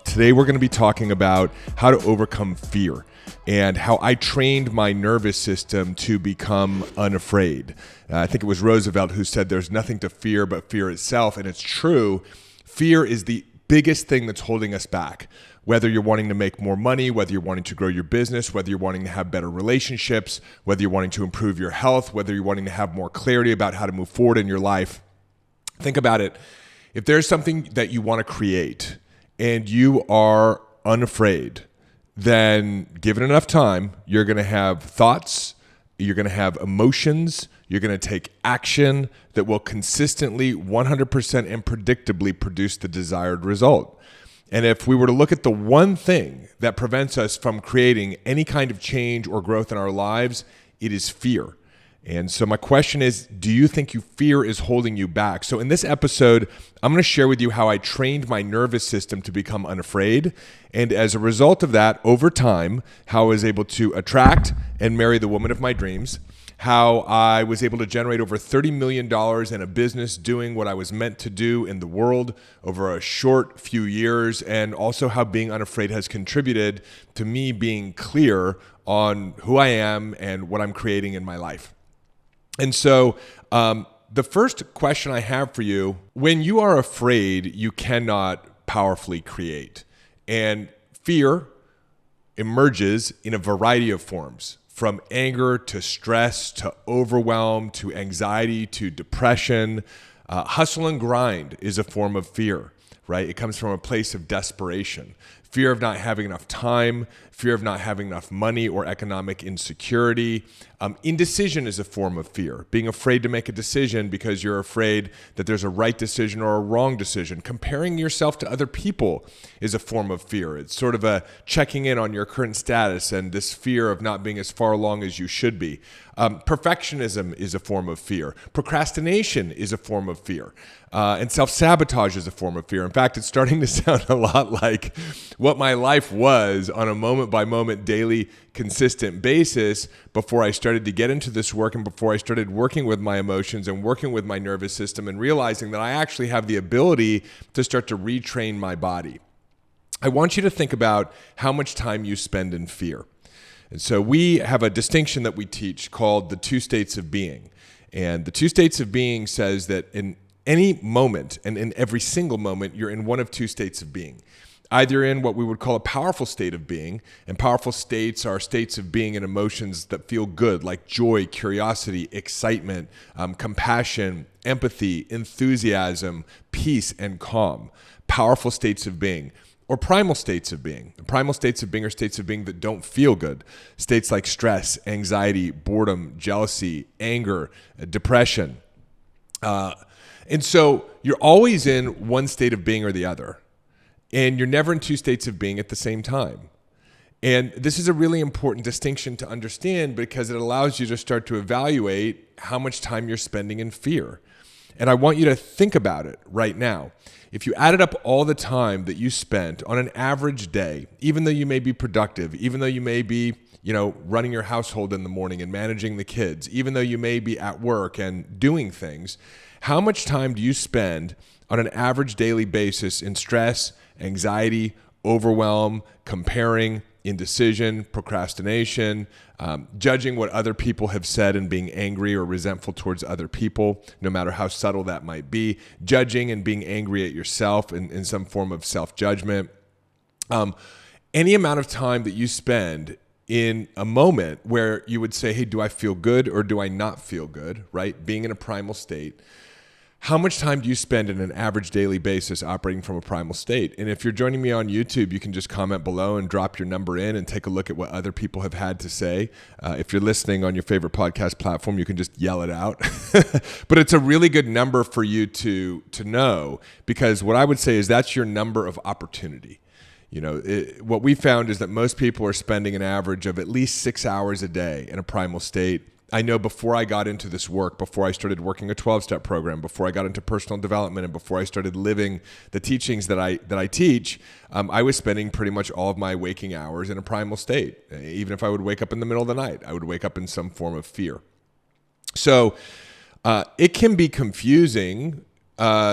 Today we're going to be talking about how to overcome fear and how I trained my nervous system to become unafraid. I think it was Roosevelt who said there's nothing to fear but fear itself, and it's true. Fear is the biggest thing that's holding us back. Whether you're wanting to make more money, whether you're wanting to grow your business, whether you're wanting to have better relationships, whether you're wanting to improve your health, whether you're wanting to have more clarity about how to move forward in your life. Think about it. If there's something that you want to create and you are unafraid, then given enough time, you're going to have thoughts, you're going to have emotions, you're going to take action that will consistently, 100% and predictably produce the desired result. And if we were to look at the one thing that prevents us from creating any kind of change or growth in our lives, it is fear. And so my question is, do you think fear is holding you back? So in this episode, I'm going to share with you how I trained my nervous system to become unafraid. And as a result of that, over time, how I was able to attract and marry the woman of my dreams, how I was able to generate over $30 million in a business doing what I was meant to do in the world over a short few years, and also how being unafraid has contributed to me being clear on who I am and what I'm creating in my life. And so the first question I have for you, when you are afraid, you cannot powerfully create. And fear emerges in a variety of forms, from anger to stress to overwhelm to anxiety to depression. Hustle and grind is a form of fear, right? It comes from a place of desperation. Fear of not having enough time, fear of not having enough money or economic insecurity. Indecision is a form of fear. Being afraid to make a decision because you're afraid that there's a right decision or a wrong decision. Comparing yourself to other people is a form of fear. It's sort of a checking in on your current status and this fear of not being as far along as you should be. Perfectionism is a form of fear. Procrastination is a form of fear. And self-sabotage is a form of fear. In fact, it's starting to sound a lot like what my life was on a moment-by-moment, daily, consistent basis before I started to get into this work and before I started working with my emotions and working with my nervous system and realizing that I actually have the ability to start to retrain my body. I want you to think about how much time you spend in fear. And so we have a distinction that we teach called the two states of being. And the two states of being says that in any moment and in every single moment, you're in one of two states of being. Either in what we would call a powerful state of being, and powerful states are states of being and emotions that feel good, like joy, curiosity, excitement, compassion, empathy, enthusiasm, peace, and calm. Powerful states of being. Or primal states of being. The primal states of being are states of being that don't feel good. States like stress, anxiety, boredom, jealousy, anger, depression. And so you're always in one state of being or the other. And you're never in two states of being at the same time. And this is a really important distinction to understand because it allows you to start to evaluate how much time you're spending in fear. And I want you to think about it right now. If you added up all the time that you spent on an average day, even though you may be productive, even though you may be, running your household in the morning and managing the kids, even though you may be at work and doing things, how much time do you spend on an average daily basis in stress, anxiety, overwhelm, comparing, indecision, procrastination, judging what other people have said and being angry or resentful towards other people, no matter how subtle that might be, judging and being angry at yourself in some form of self-judgment. Any amount of time that you spend in a moment where you would say, hey, do I feel good or do I not feel good, right? Being in a primal state. How much time do you spend on an average daily basis operating from a primal state? And if you're joining me on YouTube, you can just comment below and drop your number in and take a look at what other people have had to say. If you're listening on your favorite podcast platform, you can just yell it out. But it's a really good number for you to know, because what I would say is that's your number of opportunity. What we found is that most people are spending an average of at least 6 hours a day in a primal state. I know before I got into this work, before I started working a 12-step program, before I got into personal development, and before I started living the teachings that I teach, I was spending pretty much all of my waking hours in a primal state. Even if I would wake up in the middle of the night, I would wake up in some form of fear. So it can be confusing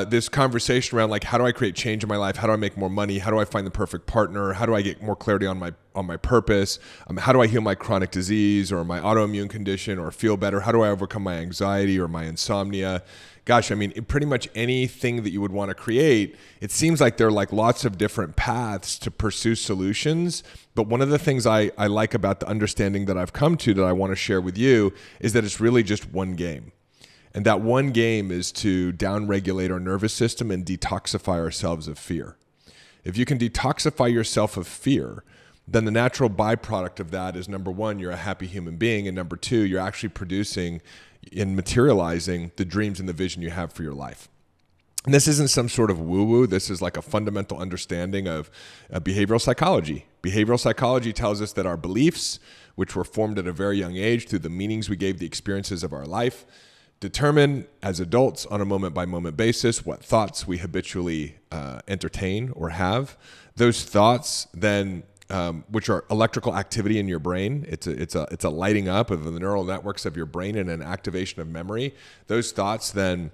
this conversation around like, how do I create change in my life? How do I make more money? How do I find the perfect partner? How do I get more clarity on my purpose? How do I heal my chronic disease or my autoimmune condition or feel better? How do I overcome my anxiety or my insomnia? Gosh, I mean, pretty much anything that you would want to create, it seems like there are like lots of different paths to pursue solutions. But one of the things I like about the understanding that I've come to that I want to share with you is that it's really just one game. And that one game is to downregulate our nervous system and detoxify ourselves of fear. If you can detoxify yourself of fear, then the natural byproduct of that is, number one, you're a happy human being. And number two, you're actually producing and materializing the dreams and the vision you have for your life. And this isn't some sort of woo-woo. This is like a fundamental understanding of behavioral psychology. Behavioral psychology tells us that our beliefs, which were formed at a very young age through the meanings we gave the experiences of our life, determine as adults on a moment-by-moment basis what thoughts we habitually entertain or have. Those thoughts then, which are electrical activity in your brain, it's a lighting up of the neural networks of your brain and an activation of memory. Those thoughts then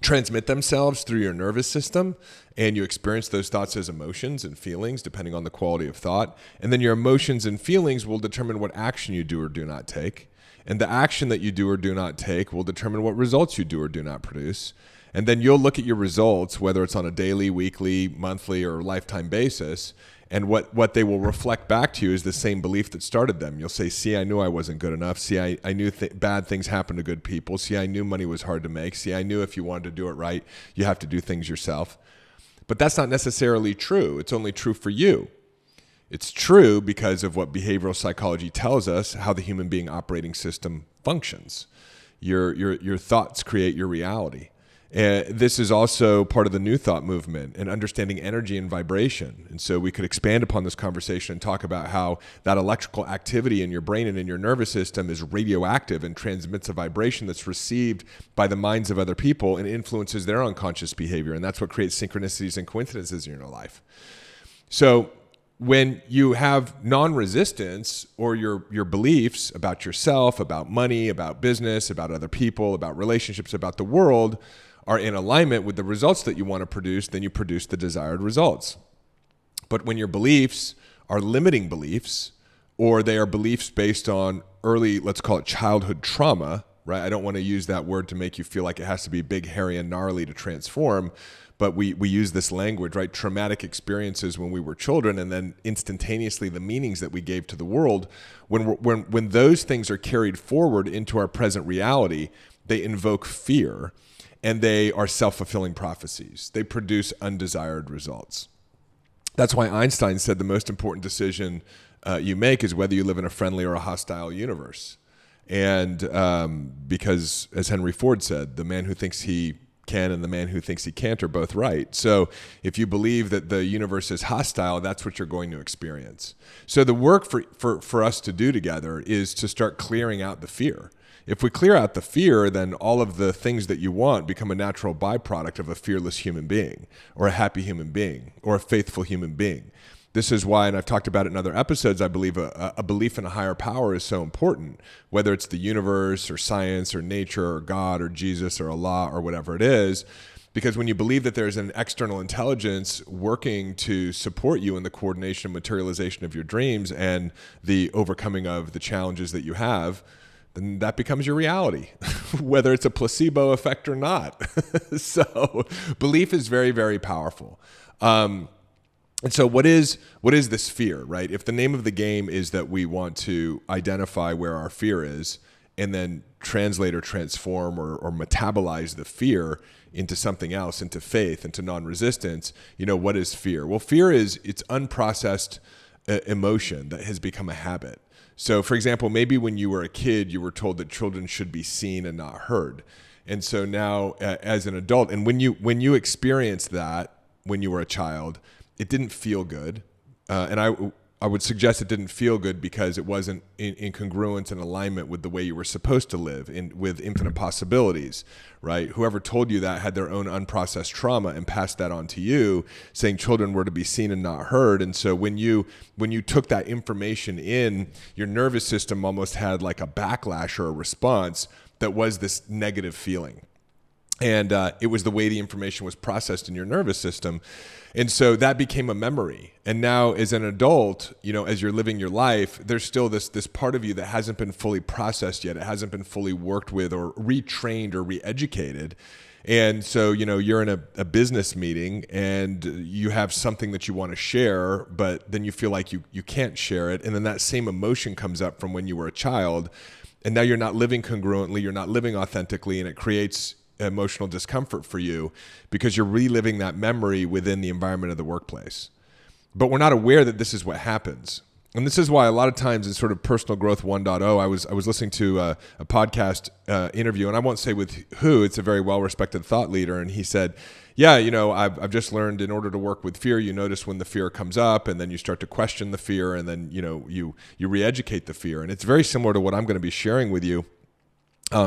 transmit themselves through your nervous system, and you experience those thoughts as emotions and feelings depending on the quality of thought. And then your emotions and feelings will determine what action you do or do not take. And the action that you do or do not take will determine what results you do or do not produce. And then you'll look at your results, whether it's on a daily, weekly, monthly, or lifetime basis, and what they will reflect back to you is the same belief that started them. You'll say, see, I knew I wasn't good enough. See, I knew bad things happen to good people. See, I knew money was hard to make. See, I knew if you wanted to do it right, you have to do things yourself. But that's not necessarily true. It's only true for you. It's true because of what behavioral psychology tells us, how the human being operating system functions. Your thoughts create your reality. This is also part of the New Thought movement and understanding energy and vibration. And so we could expand upon this conversation and talk about how that electrical activity in your brain and in your nervous system is radioactive and transmits a vibration that's received by the minds of other people and influences their unconscious behavior. And that's what creates synchronicities and coincidences in your life. So when you have non-resistance or your beliefs about yourself, about money, about business, about other people, about relationships, about the world are in alignment with the results that you want to produce, then you produce the desired results. But when your beliefs are limiting beliefs, or they are beliefs based on early, let's call it childhood trauma, right? I don't want to use that word to make you feel like it has to be big, hairy, and gnarly to transform. But we use this language, right? Traumatic experiences when we were children, and then instantaneously the meanings that we gave to the world. When those things are carried forward into our present reality, they invoke fear, and they are self-fulfilling prophecies. They produce undesired results. That's why Einstein said the most important decision you make is whether you live in a friendly or a hostile universe. And because, as Henry Ford said, the man who thinks he can and the man who thinks he can't are both right. So if you believe that the universe is hostile, that's what you're going to experience. So the work for us to do together is to start clearing out the fear. If we clear out the fear, then all of the things that you want become a natural byproduct of a fearless human being or a happy human being or a faithful human being. This is why, and I've talked about it in other episodes, I believe a belief in a higher power is so important, whether it's the universe or science or nature or God or Jesus or Allah or whatever it is, because when you believe that there's an external intelligence working to support you in the coordination and materialization of your dreams and the overcoming of the challenges that you have, then that becomes your reality, whether it's a placebo effect or not. So belief is very, very powerful. And so what is this fear, right? If the name of the game is that we want to identify where our fear is and then translate or transform or metabolize the fear into something else, into faith, into non-resistance, what is fear? Well, fear is it's unprocessed emotion that has become a habit. So, for example, maybe when you were a kid, you were told that children should be seen and not heard. And so now as an adult, and when you experienced that when you were a child, it didn't feel good. And I would suggest it didn't feel good because it wasn't in congruence and alignment with the way you were supposed to live with infinite possibilities, right? Whoever told you that had their own unprocessed trauma and passed that on to you, saying children were to be seen and not heard. And so when you took that information in, your nervous system almost had like a backlash or a response that was this negative feeling. And it was the way the information was processed in your nervous system. And so that became a memory. And now as an adult, as you're living your life, there's still this part of you that hasn't been fully processed yet. It hasn't been fully worked with or retrained or re-educated. And so, you're in a business meeting and you have something that you want to share, but then you feel like you can't share it. And then that same emotion comes up from when you were a child. And now you're not living congruently, you're not living authentically, and it creates emotional discomfort for you because you're reliving that memory within the environment of the workplace. But we're not aware that this is what happens. And this is why a lot of times in sort of personal growth 1.0, I was listening to a podcast interview, and I won't say with who, it's a very well-respected thought leader, and he said, yeah, I've just learned in order to work with fear, you notice when the fear comes up, and then you start to question the fear, and then you re-educate the fear. And it's very similar to what I'm going to be sharing with you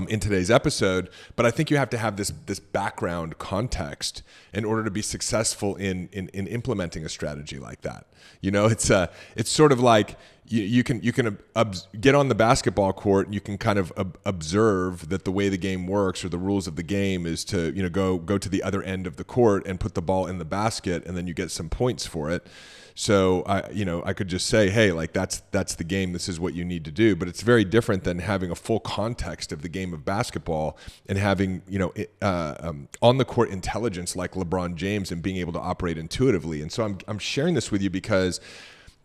in today's episode, but I think you have to have this background context in order to be successful in implementing a strategy like that. It's sort of like you can get on the basketball court and you can kind of observe that the way the game works or the rules of the game is to go to the other end of the court and put the ball in the basket, and then you get some points for it. So I could just say, hey, like that's the game. This is what you need to do. But it's very different than having a full context of the game of basketball and having on the court intelligence like LeBron James and being able to operate intuitively. And so I'm sharing this with you because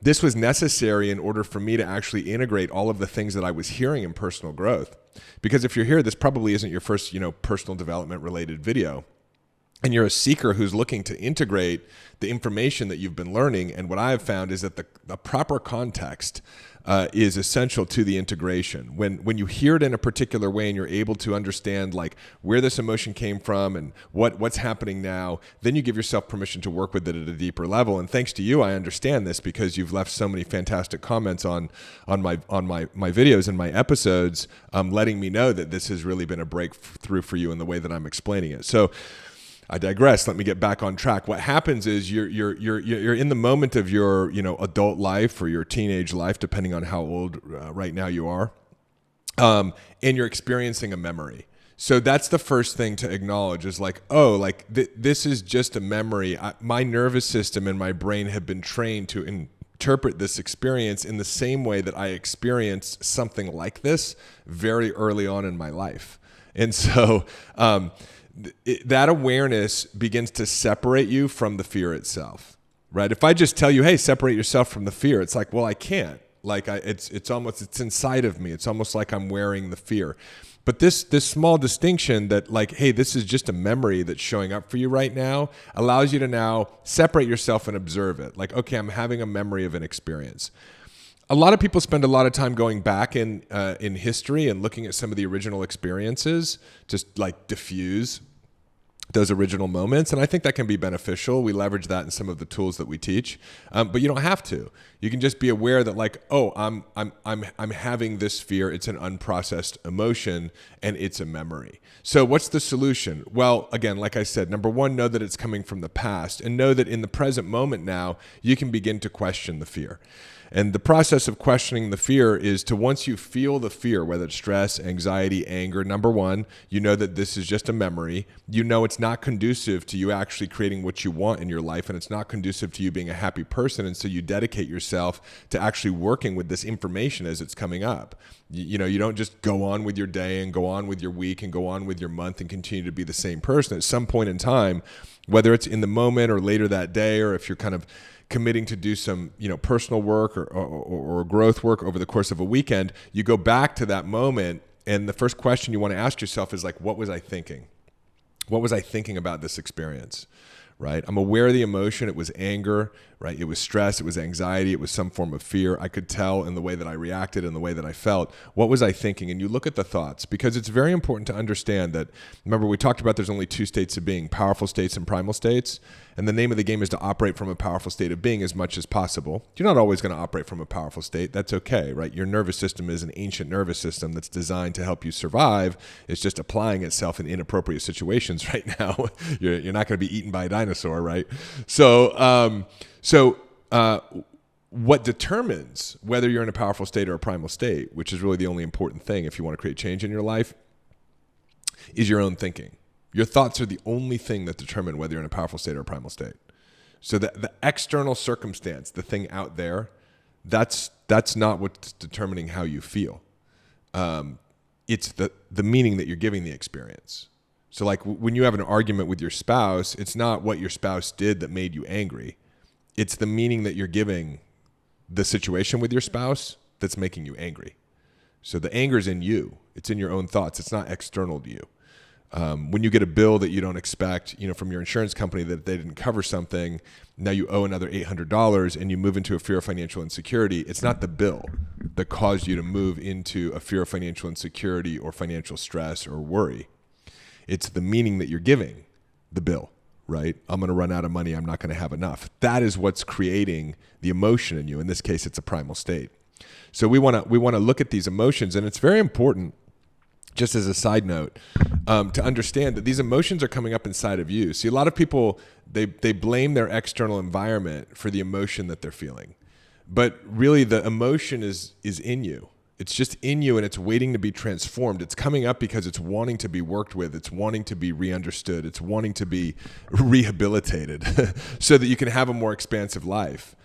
this was necessary in order for me to actually integrate all of the things that I was hearing in personal growth. Because if you're here, this probably isn't your first personal development related video. And you're a seeker who's looking to integrate the information that you've been learning. And what I have found is that the proper context is essential to the integration. When you hear it in a particular way and you're able to understand like where this emotion came from and what's happening now, then you give yourself permission to work with it at a deeper level. And thanks to you, I understand this because you've left so many fantastic comments on my videos and my episodes, letting me know that this has really been a breakthrough for you in the way that I'm explaining it. So I digress. Let me get back on track. What happens is you're in the moment of your adult life or your teenage life, depending on how old right now you are, and you're experiencing a memory. So that's the first thing to acknowledge is like, this is just a memory. My nervous system and my brain have been trained to interpret this experience in the same way that I experienced something like this very early on in my life, and so. That awareness begins to separate you from the fear itself, right? If I just tell you, hey, separate yourself from the fear, it's like, well, I can't. Like it's inside of me. It's almost like I'm wearing the fear. But this small distinction that like, hey, this is just a memory that's showing up for you right now allows you to now separate yourself and observe it. Like, okay, I'm having a memory of an experience. A lot of people spend a lot of time going back in history and looking at some of the original experiences, just like diffuse those original moments, and I think that can be beneficial. We leverage that in some of the tools that we teach, but you don't have to. You can just be aware that, like, oh, I'm having this fear. It's an unprocessed emotion, and it's a memory. So, what's the solution? Well, again, like I said, number one, know that it's coming from the past, and know that in the present moment now, you can begin to question the fear. And the process of questioning the fear is to, once you feel the fear, whether it's stress, anxiety, anger, number one, you know that this is just a memory. You know it's not conducive to you actually creating what you want in your life, and it's not conducive to you being a happy person. And so you dedicate yourself to actually working with this information as it's coming up. You don't just go on with your day and go on with your week and go on with your month and continue to be the same person. At some point in time, whether it's in the moment or later that day, or if you're kind of committing to do some, personal work or growth work over the course of a weekend, you go back to that moment, and the first question you want to ask yourself is like, what was I thinking? What was I thinking about this experience? Right? I'm aware of the emotion. It was anger, right? It was stress. It was anxiety. It was some form of fear. I could tell in the way that I reacted and the way that I felt. What was I thinking? And you look at the thoughts, because it's very important to understand that, remember, we talked about there's only two states of being, powerful states and primal states. And the name of the game is to operate from a powerful state of being as much as possible. You're not always going to operate from a powerful state. That's okay, right? Your nervous system is an ancient nervous system that's designed to help you survive. It's just applying itself in inappropriate situations right now. You're not going to be eaten by a dinosaur, right? So what determines whether you're in a powerful state or a primal state, which is really the only important thing if you want to create change in your life, is your own thinking. Your thoughts are the only thing that determine whether you're in a powerful state or a primal state. So the external circumstance, the thing out there, that's not what's determining how you feel. It's the meaning that you're giving the experience. So like when you have an argument with your spouse, it's not what your spouse did that made you angry. It's the meaning that you're giving the situation with your spouse that's making you angry. So the anger is in you. It's in your own thoughts. It's not external to you. When you get a bill that you don't expect, from your insurance company that they didn't cover something, now you owe another $800 and you move into a fear of financial insecurity. It's not the bill that caused you to move into a fear of financial insecurity or financial stress or worry. It's the meaning that you're giving the bill, right? I'm going to run out of money. I'm not going to have enough. That is what's creating the emotion in you. In this case, it's a primal state. So we want to look at these emotions, and it's very important, just as a side note, to understand that these emotions are coming up inside of you. See, a lot of people, they blame their external environment for the emotion that they're feeling. But really, the emotion is in you. It's just in you, and it's waiting to be transformed. It's coming up because it's wanting to be worked with. It's wanting to be re-understood. It's wanting to be rehabilitated so that you can have a more expansive life.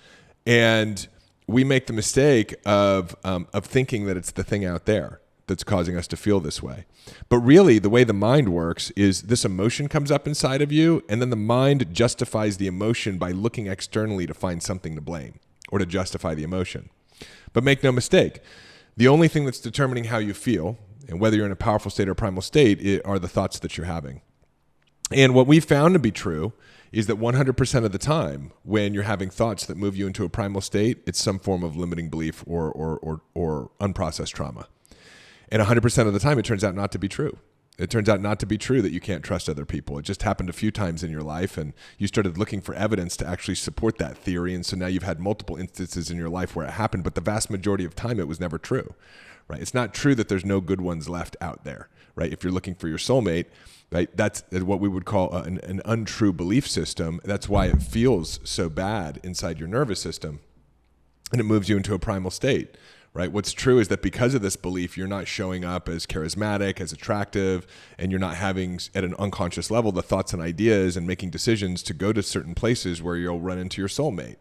And we make the mistake of thinking that it's the thing out there that's causing us to feel this way. But really, the way the mind works is this emotion comes up inside of you, and then the mind justifies the emotion by looking externally to find something to blame or to justify the emotion. But make no mistake, the only thing that's determining how you feel, and whether you're in a powerful state or a primal state, are the thoughts that you're having. And what we found to be true is that 100% of the time, when you're having thoughts that move you into a primal state, it's some form of limiting belief or unprocessed trauma. And 100% of the time, it turns out not to be true. It turns out not to be true that you can't trust other people. It just happened a few times in your life, and you started looking for evidence to actually support that theory. And so now you've had multiple instances in your life where it happened, but the vast majority of time, it was never true, right? It's not true that there's no good ones left out there, right? If you're looking for your soulmate, right, that's what we would call an untrue belief system. That's why it feels so bad inside your nervous system, and it moves you into a primal state. Right? What's true is that because of this belief, you're not showing up as charismatic, as attractive, and you're not having at an unconscious level the thoughts and ideas and making decisions to go to certain places where you'll run into your soulmate.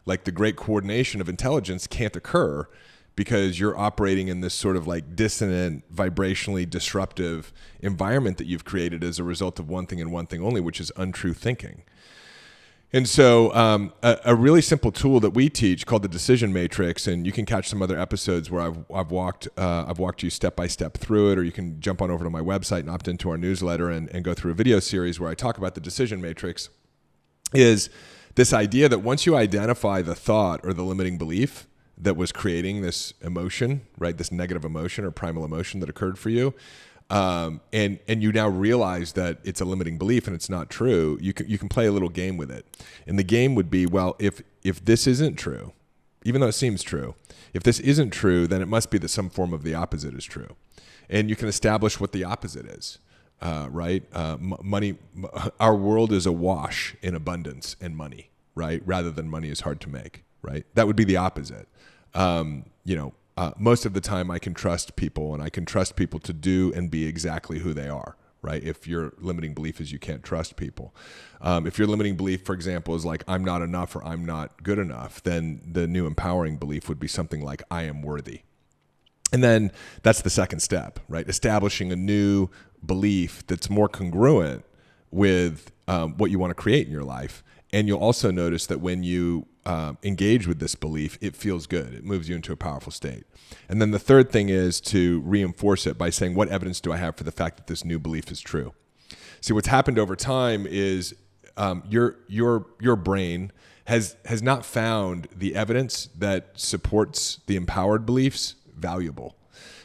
Like the great coordination of intelligence can't occur because you're operating in this sort of like dissonant, vibrationally disruptive environment that you've created as a result of one thing and one thing only, which is untrue thinking. And so a really simple tool that we teach called the decision matrix, and you can catch some other episodes where I've walked you step by step through it, or you can jump on over to my website and opt into our newsletter and go through a video series where I talk about the decision matrix, is this idea that once you identify the thought or the limiting belief that was creating this emotion, right, this negative emotion or primal emotion that occurred for you, and you now realize that it's a limiting belief and it's not true, you can play a little game with it. And the game would be, well, if this isn't true, even though it seems true, if this isn't true, then it must be that some form of the opposite is true. And you can establish what the opposite is, right? Money, our world is awash in abundance and money, right? Rather than money is hard to make, right? That would be the opposite. Most of the time I can trust people, and I can trust people to do and be exactly who they are, right? If your limiting belief is you can't trust people. If your limiting belief, for example, is like I'm not enough or I'm not good enough, then the new empowering belief would be something like I am worthy. And then that's the second step, right? Establishing a new belief that's more congruent with what you want to create in your life. And you'll also notice that when you engage with this belief, it feels good. It moves you into a powerful state. And then the third thing is to reinforce it by saying, what evidence do I have for the fact that this new belief is true? See, what's happened over time is your brain has not found the evidence that supports the empowered beliefs valuable.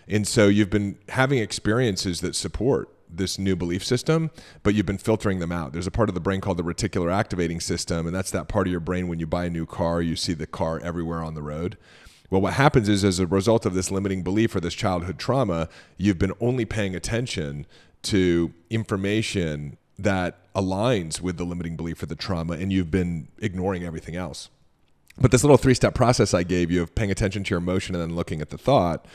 And so you've been having experiences that support this new belief system, but you've been filtering them out. There's a part of the brain called the reticular activating system, and that's that part of your brain when you buy a new car, you see the car everywhere on the road. Well, what happens is as a result of this limiting belief or this childhood trauma, you've been only paying attention to information that aligns with the limiting belief or the trauma, and you've been ignoring everything else. But this little 3-step process I gave you of paying attention to your emotion and then looking at the thought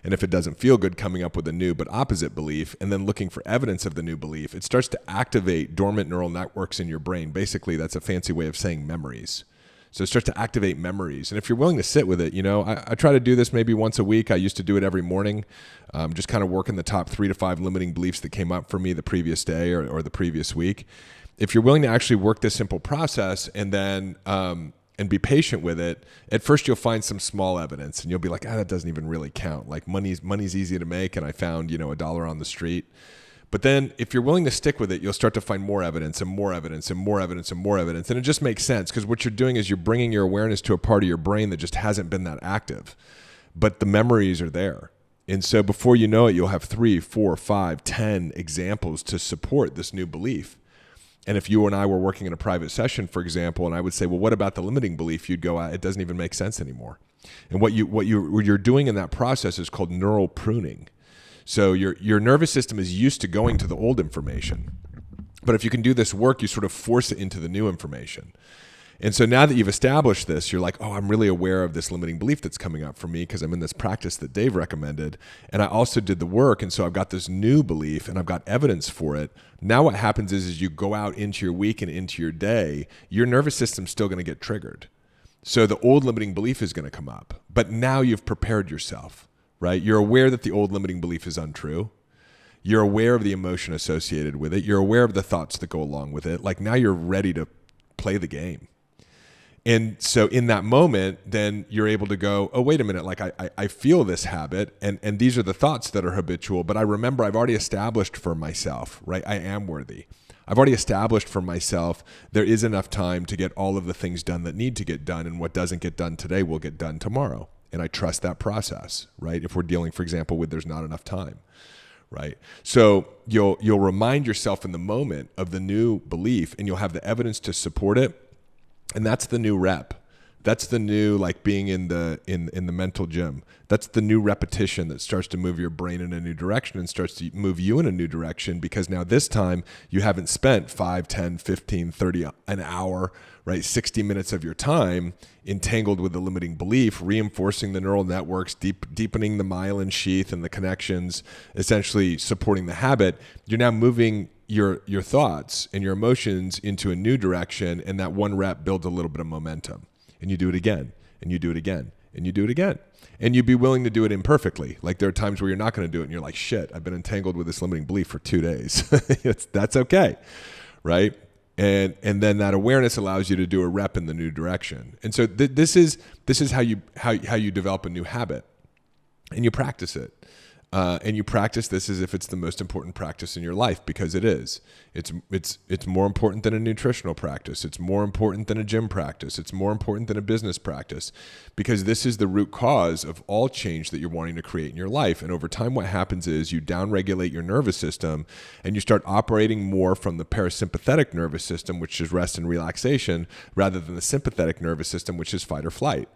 And if it doesn't feel good, coming up with a new but opposite belief and then looking for evidence of the new belief, it starts to activate dormant neural networks in your brain. Basically, that's a fancy way of saying memories. So it starts to activate memories. And if you're willing to sit with it, I try to do this maybe once a week. I used to do it every morning, just kind of working the top 3 to 5 limiting beliefs that came up for me the previous day or the previous week. If you're willing to actually work this simple process and then and be patient with it, at first you'll find some small evidence and you'll be like, that doesn't even really count. Like money's easy to make, and I found, $1 on the street. But then if you're willing to stick with it, you'll start to find more evidence and more evidence and more evidence and more evidence. And it just makes sense, because what you're doing is you're bringing your awareness to a part of your brain that just hasn't been that active. But the memories are there. And so before you know it, you'll have 3, 4, 5, 10 examples to support this new belief. And if you and I were working in a private session, for example, and I would say, well, what about the limiting belief? You'd go, it doesn't even make sense anymore. And what you're doing in that process is called neural pruning. So your nervous system is used to going to the old information. But if you can do this work, you sort of force it into the new information. And so now that you've established this, you're like, I'm really aware of this limiting belief that's coming up for me because I'm in this practice that Dave recommended. And I also did the work. And so I've got this new belief and I've got evidence for it. Now what happens is you go out into your week and into your day, your nervous system's still going to get triggered. So the old limiting belief is going to come up. But now you've prepared yourself. Right? You're aware that the old limiting belief is untrue. You're aware of the emotion associated with it. You're aware of the thoughts that go along with it. Like now you're ready to play the game. And so in that moment, then you're able to go, wait a minute, like I feel this habit and these are the thoughts that are habitual, but I remember I've already established for myself, right? I am worthy. I've already established for myself there is enough time to get all of the things done that need to get done, and what doesn't get done today will get done tomorrow. And I trust that process, right? If we're dealing, for example, with there's not enough time, right? So you'll remind yourself in the moment of the new belief, and you'll have the evidence to support it. And that's the new rep. That's the new, like being in the mental gym. That's the new repetition that starts to move your brain in a new direction and starts to move you in a new direction, because now this time you haven't spent 5, 10, 15, 30, an hour, right? 60 minutes of your time entangled with the limiting belief, reinforcing the neural networks, deepening the myelin sheath and the connections, essentially supporting the habit. You're now moving your thoughts and your emotions into a new direction, and that one rep builds a little bit of momentum. And you do it again, and you do it again, and you do it again. And you'd be willing to do it imperfectly. Like there are times where you're not going to do it and you're like, shit, I've been entangled with this limiting belief for 2 days. That's okay, right? And then that awareness allows you to do a rep in the new direction. And so this is how you develop a new habit, and you practice it. And you practice this as if it's the most important practice in your life, because it is. It's more important than a nutritional practice. It's more important than a gym practice. It's more important than a business practice, because this is the root cause of all change that you're wanting to create in your life. And over time, what happens is you downregulate your nervous system, and you start operating more from the parasympathetic nervous system, which is rest and relaxation, rather than the sympathetic nervous system, which is fight or flight.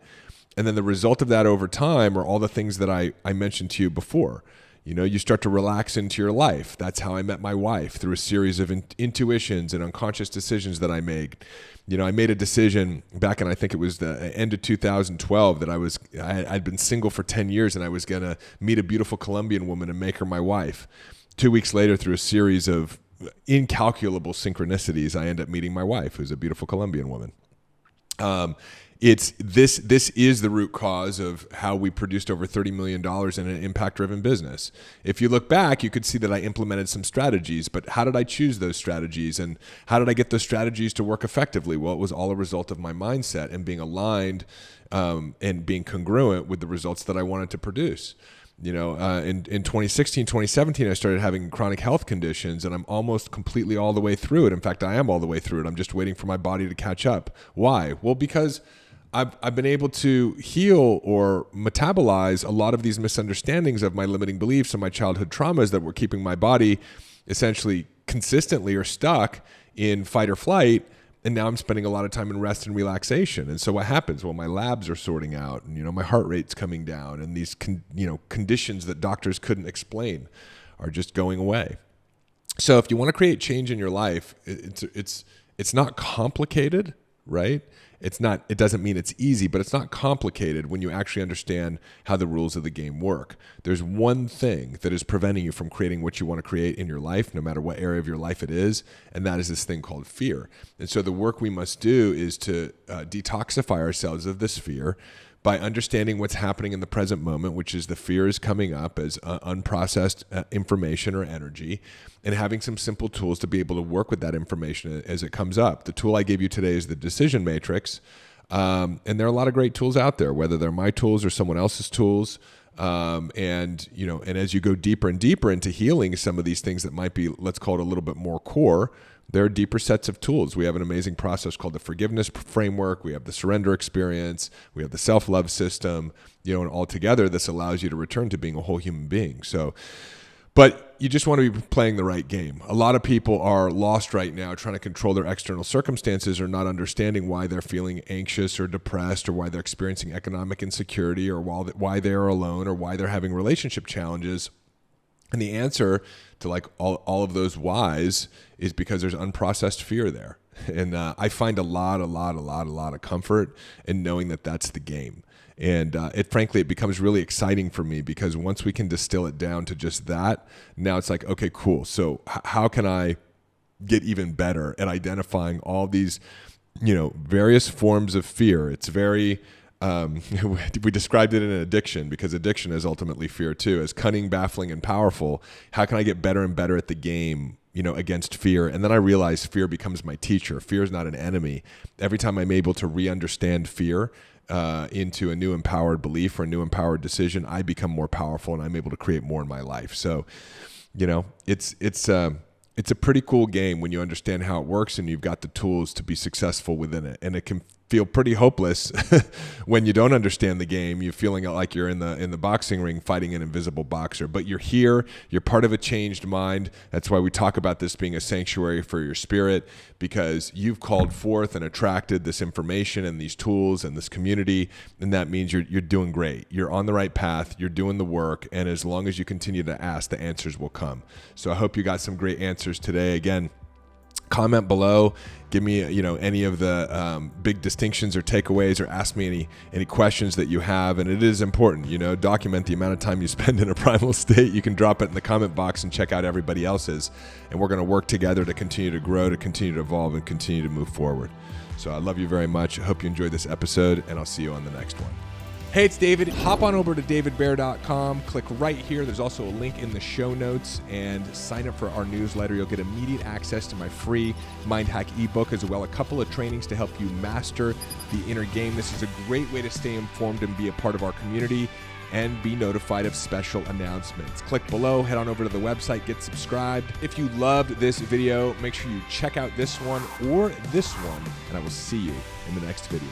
And then the result of that over time are all the things that I mentioned to you before. You start to relax into your life. That's how I met my wife, through a series of intuitions and unconscious decisions that I made. I made a decision back in, I think it was the end of 2012, that I'd been single for 10 years, and I was going to meet a beautiful Colombian woman and make her my wife. 2 weeks later, through a series of incalculable synchronicities, I end up meeting my wife, who's a beautiful Colombian woman. This is the root cause of how we produced over $30 million in an impact-driven business. If you look back, you could see that I implemented some strategies, but how did I choose those strategies, and how did I get those strategies to work effectively? Well, it was all a result of my mindset and being aligned and being congruent with the results that I wanted to produce. In 2016, 2017, I started having chronic health conditions, and I'm almost completely all the way through it. In fact, I am all the way through it. I'm just waiting for my body to catch up. Why? Well, because I've been able to heal or metabolize a lot of these misunderstandings of my limiting beliefs and my childhood traumas that were keeping my body essentially consistently or stuck in fight or flight. And now I'm spending a lot of time in rest and relaxation. And so what happens? Well, my labs are sorting out, and my heart rate's coming down, and these conditions that doctors couldn't explain are just going away. So if you want to create change in your life, it's not complicated, right? It doesn't mean it's easy, but it's not complicated when you actually understand how the rules of the game work. There's one thing that is preventing you from creating what you want to create in your life, no matter what area of your life it is, and that is this thing called fear. And so the work we must do is to detoxify ourselves of this fear by understanding what's happening in the present moment, which is the fear is coming up as unprocessed information or energy, and having some simple tools to be able to work with that information as it comes up. The tool I gave you today is the decision matrix, and there are a lot of great tools out there, whether they're my tools or someone else's tools. And as you go deeper and deeper into healing some of these things that might be, let's call it a little bit more core, there are deeper sets of tools. We have an amazing process called the forgiveness framework. We have the surrender experience. We have the self-love system, and all together, this allows you to return to being a whole human being. But you just want to be playing the right game. A lot of people are lost right now trying to control their external circumstances or not understanding why they're feeling anxious or depressed or why they're experiencing economic insecurity or why they're alone or why they're having relationship challenges. And the answer to like all of those whys is because there's unprocessed fear there. And I find a lot of comfort in knowing that that's the game. And it becomes really exciting for me because once we can distill it down to just that, now it's like, okay, cool. So how can I get even better at identifying all these, various forms of fear? It's very, we described it in addiction because addiction is ultimately fear too, as cunning, baffling, and powerful. How can I get better and better at the game, against fear? And then I realized fear becomes my teacher. Fear is not an enemy. Every time I'm able to re-understand fear into a new empowered belief or a new empowered decision, I become more powerful and I'm able to create more in my life. So, it's a pretty cool game when you understand how it works and you've got the tools to be successful within it. And it can feel pretty hopeless when you don't understand the game. You're feeling like you're in the boxing ring fighting an invisible boxer, but you're here. You're part of a changed mind. That's why we talk about this being a sanctuary for your spirit, because you've called forth and attracted this information and these tools and this community, and that means you're doing great. You're on the right path. You're doing the work, and as long as you continue to ask, the answers will come. So I hope you got some great answers today. Again, comment below, give me any of the big distinctions or takeaways, or ask me any questions that you have. And it is important, document the amount of time you spend in a primal state. You can drop it in the comment box and check out everybody else's, and we're going to work together to continue to grow, to continue to evolve, and continue to move forward. So I love you very much. I hope you enjoyed this episode, and I'll see you on the next one. Hey, it's David. Hop on over to davidbear.com. Click right here. There's also a link in the show notes, and sign up for our newsletter. You'll get immediate access to my free Mind Hack ebook, as well as a couple of trainings to help you master the inner game. This is a great way to stay informed and be a part of our community and be notified of special announcements. Click below, head on over to the website, get subscribed. If you loved this video, make sure you check out this one or this one, and I will see you in the next video.